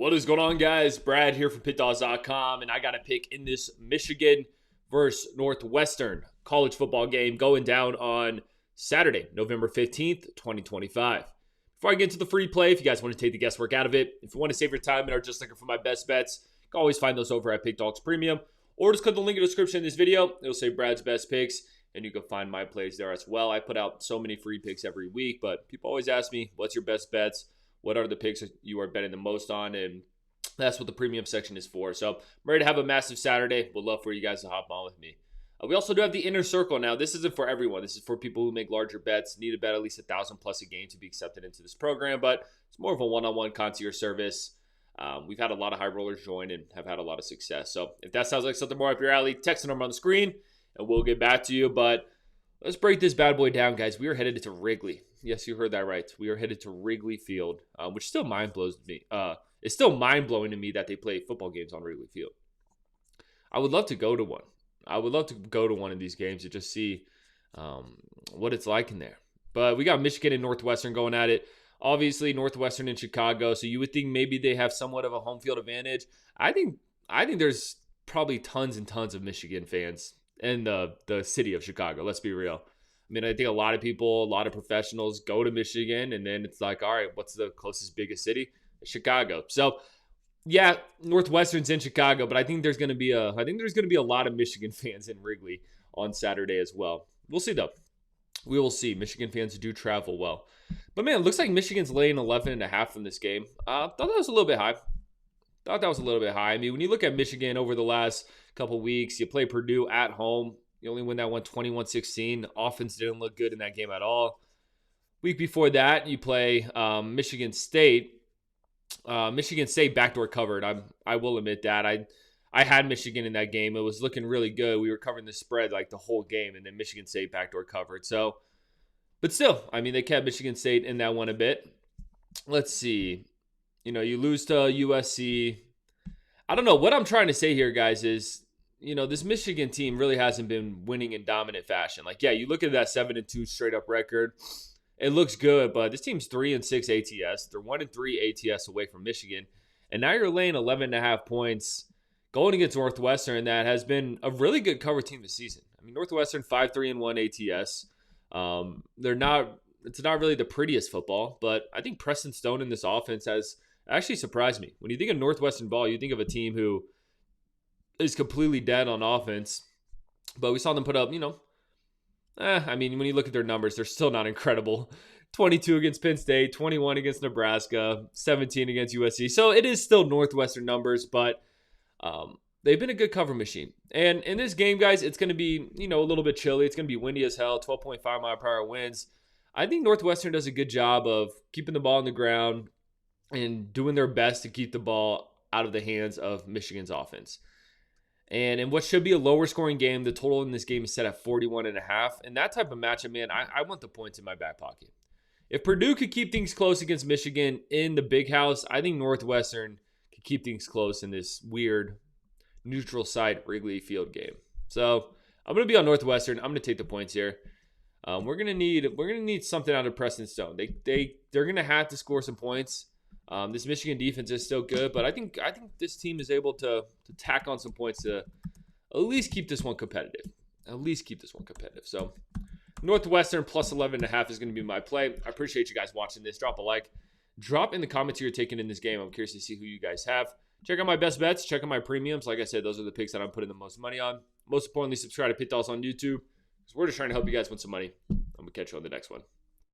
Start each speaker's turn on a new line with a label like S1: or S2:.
S1: What is going on, guys? Brad here from Pickdawgz.com, and I got a pick in this Michigan versus Northwestern college football game going down on Saturday, November 15th, 2025. Before I get into the free play, if you guys want to take the guesswork out of it, if you want to save your time and are just looking for my best bets, you can always find those over at Pickdawgz Premium, or just click the link in the description in this video. It'll say Brad's best picks, and you can find my plays there as well. I put out so many free picks every week, but people always ask me, what's your best bets? What are the picks you are betting the most on? And that's what the premium section is for. So I'm ready to have a massive Saturday. Would love for you guys to hop on with me. We also do have the inner circle now. This isn't for everyone. This is for people who make larger bets, need to bet at least 1,000 plus a game to be accepted into this program. But it's more of a one-on-one concierge service. We've had a lot of high rollers join and have had a lot of success. So if that sounds like something more up your alley, text the number on the screen and we'll get back to you. But let's break this bad boy down, guys. We are headed to Wrigley. Yes, you heard that right. We are headed to Wrigley Field, which still mind blows me. It's still mind-blowing to me that they play football games on Wrigley Field. I would love to go to one. I would love to go to one of these games to just see what it's like in there. But we got Michigan and Northwestern going at it. Obviously, Northwestern in Chicago, so you would think maybe they have somewhat of a home field advantage. I think there's probably tons and tons of Michigan fans in the city of Chicago. Let's be real. I mean, I think a lot of people, a lot of professionals go to Michigan, and then it's like, all right, what's the closest, biggest city? Chicago. So, yeah, Northwestern's in Chicago, but I think there's going to be a lot of Michigan fans in Wrigley on Saturday as well. We'll see though. We will see. Michigan fans do travel well, but man, it looks like Michigan's laying 11.5 in this game. Thought that was a little bit high. I mean, when you look at Michigan over the last couple weeks, you play Purdue at home. You only win that one 21-16. Offense didn't look good in that game at all. Week before that, you play Michigan State. Michigan State backdoor covered. I will admit that. I had Michigan in that game. It was looking really good. We were covering the spread like the whole game, and then Michigan State backdoor covered. So, but still, I mean, they kept Michigan State in that one a bit. Let's see. You lose to USC. I don't know. What I'm trying to say here, guys, is this Michigan team really hasn't been winning in dominant fashion. Like, yeah, you look at that 7-2 straight up record. It looks good, but this team's 3-6 ATS. They're 1-3 ATS away from Michigan. And now you're laying 11.5 points going against Northwestern. That has been a really good cover team this seaseason. I mean, Northwestern 5-3-1 ATS. It's not really the prettiest football, but I think Preston Stone in this offense has actually surprised me. When you think of Northwestern ball, you think of a team who is completely dead on offense. But we saw them put up, I mean, when you look at their numbers, they're still not incredible. 22 against Penn State, 21 against Nebraska, 17 against USC. So it is still Northwestern numbers, but they've been a good cover machine. And in this game, guys, it's going to be, a little bit chilly. It's going to be windy as hell, 12.5 mile per hour winds. I think Northwestern does a good job of keeping the ball on the ground and doing their best to keep the ball out of the hands of Michigan's offense. And in what should be a lower scoring game, the total in this game is set at 41.5. And that type of matchup, man, I want the points in my back pocket. If Purdue could keep things close against Michigan in the big house, I think Northwestern could keep things close in this weird neutral site Wrigley Field game. So I'm going to be on Northwestern. I'm going to take the points here. We're going to need something out of Preston Stone. They're going to have to score some points. This Michigan defense is still good, but I think this team is able to tack on some points to at least keep this one competitive. So Northwestern plus 11.5 is going to be my play. I appreciate you guys watching this. Drop a like. Drop in the comments who you're taking in this game. I'm curious to see who you guys have. Check out my best bets. Check out my premiums. Like I said, those are the picks that I'm putting the most money on. Most importantly, subscribe to Pickdawgz on YouTube because we're just trying to help you guys win some money. I'm going to catch you on the next one.